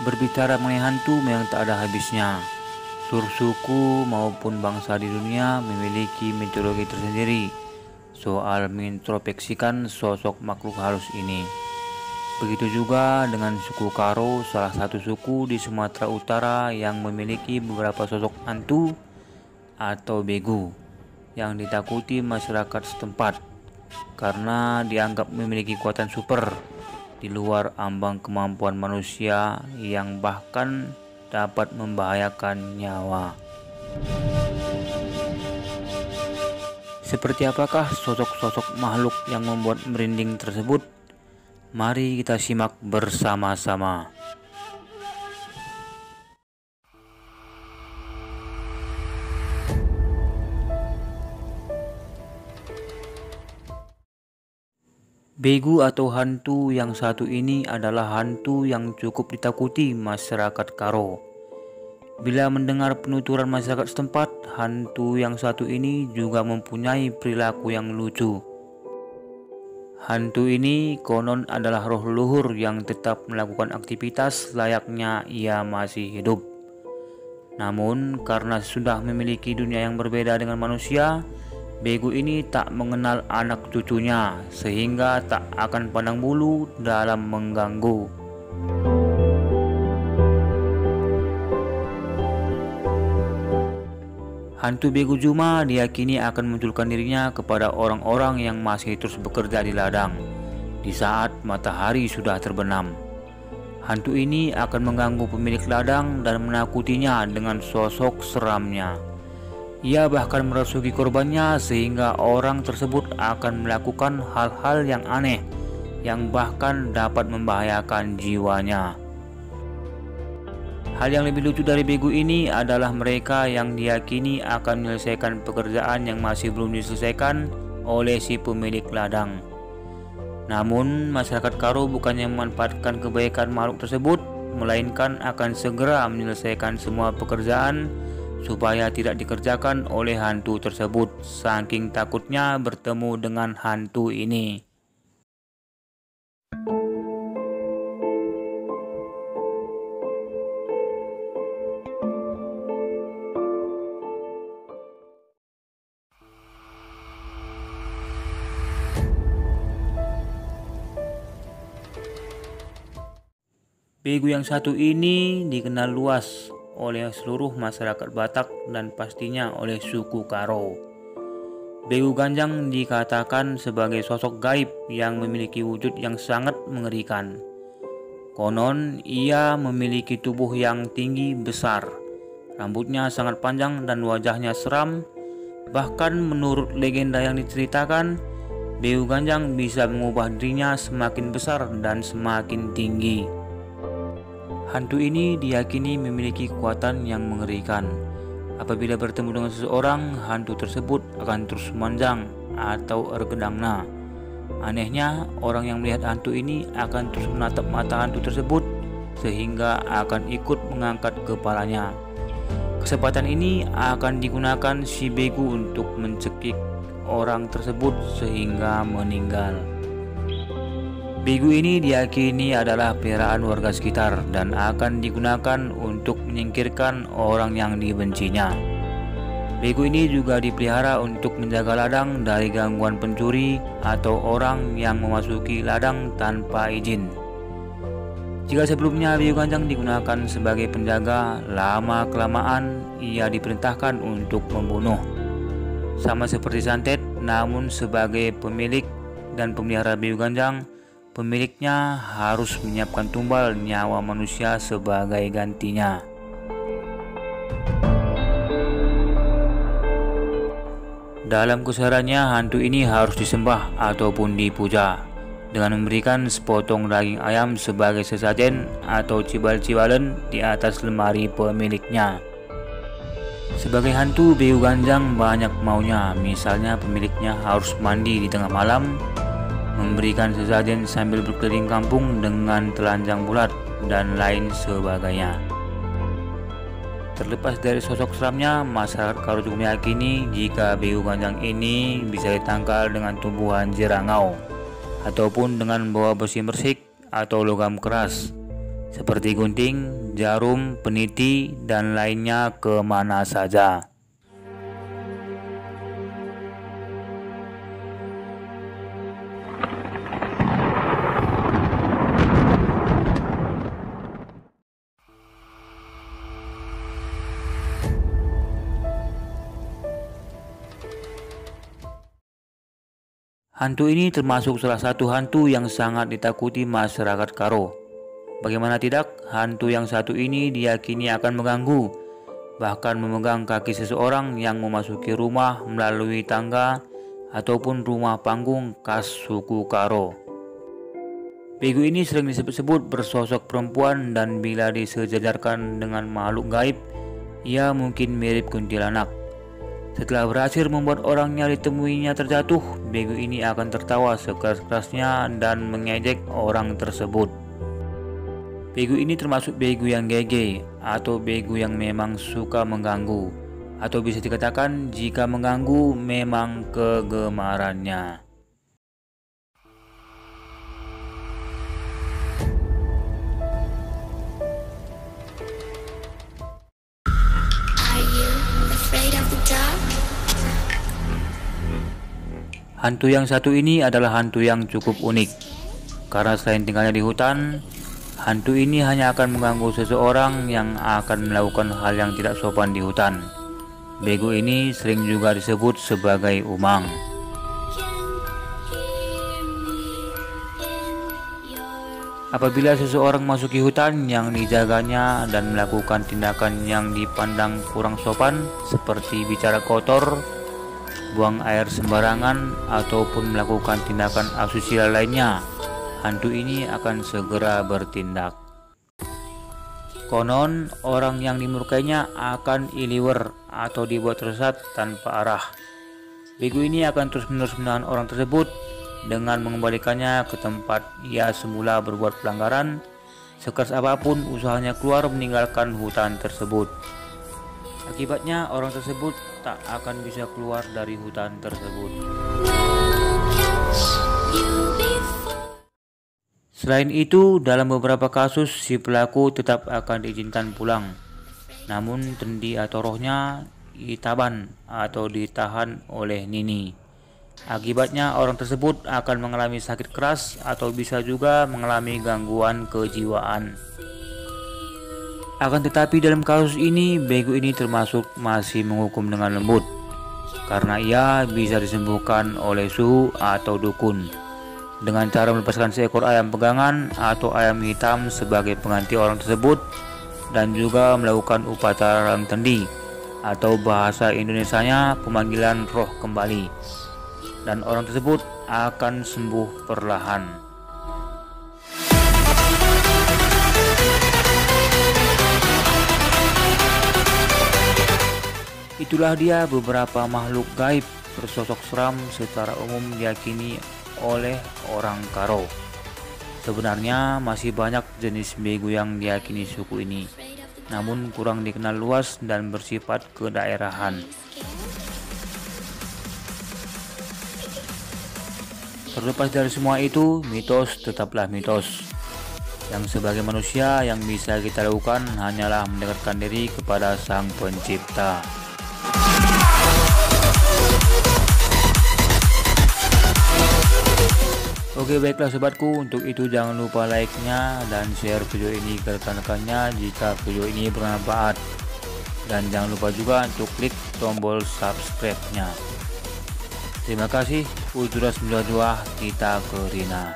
Berbicara mengenai hantu memang tak ada habisnya. Seluruh suku maupun bangsa di dunia memiliki mitologi tersendiri soal mengintrospeksikan sosok makhluk halus ini. Begitu juga dengan suku Karo, salah satu suku di Sumatera Utara yang memiliki beberapa sosok hantu atau begu yang ditakuti masyarakat setempat karena dianggap memiliki kekuatan super di luar ambang kemampuan manusia yang bahkan dapat membahayakan nyawa. Seperti apakah sosok-sosok makhluk yang membuat merinding tersebut? Mari kita simak bersama-sama. Begu atau hantu yang satu ini adalah hantu yang cukup ditakuti masyarakat Karo. Bila mendengar penuturan masyarakat setempat, hantu yang satu ini juga mempunyai perilaku yang lucu. Hantu ini konon adalah roh leluhur yang tetap melakukan aktivitas layaknya ia masih hidup. Namun karena sudah memiliki dunia yang berbeda dengan manusia, begu ini tak mengenal anak cucunya sehingga tak akan pandang bulu dalam mengganggu. Hantu begu Juma diyakini akan munculkan dirinya kepada orang-orang yang masih terus bekerja di ladang di saat matahari sudah terbenam. Hantu ini akan mengganggu pemilik ladang dan menakutinya dengan sosok seramnya. Ia bahkan merasuki korbannya sehingga orang tersebut akan melakukan hal-hal yang aneh yang bahkan dapat membahayakan jiwanya. Hal yang lebih lucu dari begu ini adalah mereka yang diyakini akan menyelesaikan pekerjaan yang masih belum diselesaikan oleh si pemilik ladang. Namun masyarakat Karo bukannya memanfaatkan kebaikan makhluk tersebut, melainkan akan segera menyelesaikan semua pekerjaan supaya tidak dikerjakan oleh hantu tersebut, saking takutnya bertemu dengan hantu ini. Begu yang satu ini dikenal luas oleh seluruh masyarakat Batak dan pastinya oleh suku Karo. Begu Ganjang dikatakan sebagai sosok gaib yang memiliki wujud yang sangat mengerikan. Konon ia memiliki tubuh yang tinggi besar, rambutnya sangat panjang dan wajahnya seram. Bahkan menurut legenda yang diceritakan, Begu Ganjang bisa mengubah dirinya semakin besar dan semakin tinggi. Hantu ini diyakini memiliki kekuatan yang mengerikan. Apabila bertemu dengan seseorang, hantu tersebut akan terus memanjang atau ergedangna. Anehnya, orang yang melihat hantu ini akan terus menatap mata hantu tersebut sehingga akan ikut mengangkat kepalanya. Kesempatan ini akan digunakan si begu untuk mencekik orang tersebut sehingga meninggal. Begu ini diyakini adalah peliharaan warga sekitar dan akan digunakan untuk menyingkirkan orang yang dibencinya. Begu ini juga dipelihara untuk menjaga ladang dari gangguan pencuri atau orang yang memasuki ladang tanpa izin. Jika sebelumnya Begu Ganjang digunakan sebagai penjaga, lama-kelamaan ia diperintahkan untuk membunuh. Sama seperti santet, namun sebagai pemilik dan pemelihara Begu Ganjang, pemiliknya harus menyiapkan tumbal nyawa manusia sebagai gantinya. Dalam kesehariannya, hantu ini harus disembah ataupun dipuja dengan memberikan sepotong daging ayam sebagai sesajen atau cibal-cibalen di atas lemari pemiliknya. Sebagai hantu, Begu Ganjang banyak maunya, misalnya pemiliknya harus mandi di tengah malam, memberikan sesajen sambil berkeliling kampung dengan telanjang bulat, dan lain sebagainya. Terlepas dari sosok seramnya, masyarakat Karo juga meyakini jika Begu Ganjang ini bisa ditangkal dengan tumbuhan jerangau ataupun dengan bawa besi mersik atau logam keras. seperti gunting, jarum, peniti, dan lainnya kemana saja. Hantu ini termasuk salah satu hantu yang sangat ditakuti masyarakat Karo. Bagaimana tidak, hantu yang satu ini diyakini akan mengganggu, bahkan memegang kaki seseorang yang memasuki rumah melalui tangga ataupun rumah panggung khas suku Karo. Begu ini sering disebut-sebut bersosok perempuan dan bila disejajarkan dengan makhluk gaib, ia mungkin mirip kuntilanak. Setelah berhasil membuat orangnya ditemuinya terjatuh, begu ini akan tertawa sekeras-kerasnya dan mengejek orang tersebut. Begu ini termasuk begu yang gege atau begu yang memang suka mengganggu, atau bisa dikatakan jika mengganggu memang kegemarannya. Hantu yang satu ini adalah hantu yang cukup unik, karena selain tinggalnya di hutan, hantu ini hanya akan mengganggu seseorang yang akan melakukan hal yang tidak sopan di hutan. Begu ini sering juga disebut sebagai umang. Apabila seseorang masuki hutan yang dijaganya dan melakukan tindakan yang dipandang kurang sopan seperti bicara kotor, buang air sembarangan, ataupun melakukan tindakan asusila lainnya, hantu ini akan segera bertindak. Konon, orang yang dimurkainya akan iliwer atau dibuat tersesat tanpa arah. Begu ini akan terus-menerus menahan orang tersebut dengan mengembalikannya ke tempat ia semula berbuat pelanggaran, sekeras apapun usahanya keluar meninggalkan hutan tersebut. Akibatnya orang tersebut tak akan bisa keluar dari hutan tersebut. Selain itu, dalam beberapa kasus si pelaku tetap akan diizinkan pulang, namun tendi atau rohnya ditaban atau ditahan oleh nini. Akibatnya orang tersebut akan mengalami sakit keras atau bisa juga mengalami gangguan kejiwaan. Akan tetapi dalam kasus ini, begu ini termasuk masih menghukum dengan lembut, karena ia bisa disembuhkan oleh suhu atau dukun, dengan cara melepaskan seekor ayam pegangan atau ayam hitam sebagai pengganti orang tersebut, dan juga melakukan upacara dalam tendi, atau bahasa Indonesianya pemanggilan roh kembali, dan orang tersebut akan sembuh perlahan. Itulah dia beberapa makhluk gaib bersosok seram secara umum diyakini oleh orang Karo. Sebenarnya masih banyak jenis begu yang diyakini suku ini, namun kurang dikenal luas dan bersifat kedaerahan. Terlepas dari semua itu, mitos tetaplah mitos. Yang sebagai manusia yang bisa kita lakukan hanyalah mendekatkan diri kepada Sang Pencipta. Oke, baiklah sobatku, untuk itu jangan lupa like-nya dan share video ini ke rekan-rekannya jika video ini bermanfaat, dan jangan lupa juga untuk klik tombol subscribe-nya. Terima kasih. Ulturas 92 kita ke Rina.